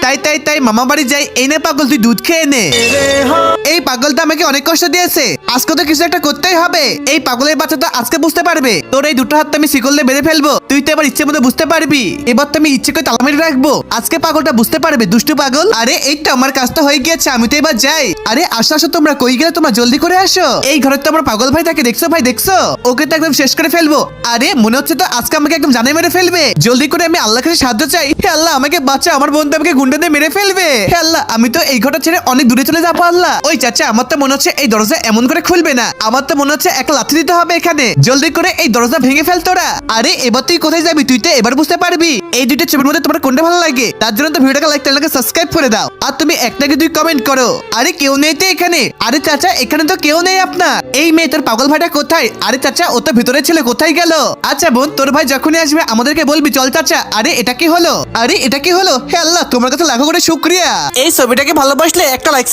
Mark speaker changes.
Speaker 1: তাই তাই তাই মামা বাড়ি যাই। এই নে পাগল, তুই দুধ খেয়ে নে। এই পাগলটা আমাকে অনেক কষ্ট দিয়েছে, আজকে তো কিছু একটা করতেই হবে। এই পাগলের বাচ্চা তো আজকে বুঝতে পারবে। তোর এই দুটো হাত আমি শিকল দিয়ে বেঁধে ফেলবো, তুই তো এবার ইচ্ছে মতো বুঝতে পারবি। এবার তো আমি ইচ্ছে করে তালা মেরে রাখবো, আজকে পাগলটা বুঝতে পারবে। দুষ্টু পাগল, আরে এই তো আমার কাজটা হয়ে গিয়েছে, আমি তো এবার যাই। আরে আসো আসো, তোমরা কই গেলে? তোমরা জলদি করে আসো। এই ঘরে তো আমার পাগল ভাই থাকে, দেখছো ভাই দেখছো? ওকে তো একদম শেষ করে ফেলবো। আরে মনে হচ্ছে তো আজকে আমাকে একদম জানে মেরে ফেলবে। জলদি করে আমি আল্লাহর কাছে সাহায্য চাই। হে আল্লাহ আমাকে বাঁচা, আমার বন্ধু আমাকে গুন্ডা দিয়ে মেরে ফেলবে। হে আল্লাহ, আমি তো এই ঘরটা ছেড়ে অনেক দূরে চলে যাবো। আল্লাহ, ওই চাচা আমার তো মনে হচ্ছে এই দরজা এমন করে খুলবে না, আমার তো মনে হচ্ছে একটা লাথি দিতে হবে এখানে। জলদি করে এই দরজা ভেঙে ফেল তোরা। আরে এবার তুই কোথায় যাবি? তুই তো এবার বুঝতে পারবি। এই দুইটা ছবির মধ্যে তোমার কোনটা ভালো লাগে, তার জন্য তো ভিডিওটাকে লাইক চ্যানেলকে সাবস্ক্রাইব করে দাও। আর তুমি একটাকে দুই কমেন্ট করো। আরে কেউ নেই তো এখানে। আরে চাচা এখানে তো কেউ নেই আপনার। এই মেয়ে তোর পাগল ভাইটা কোথায়? আরে চাচা ও তো ভিতরে ছিল, কোথায় গেল? আচ্ছা বোন, তোর ভাই যখনই আসবে আমাদেরকে বলবি, চল চাচা। আরে এটা কি হলো? আরে এটা কি হলো? হে আল্লাহ, তোমার কাছে লাখো করে শুকরিয়া। এই ছবিটাকে ভালোবাসলে একটা লাইক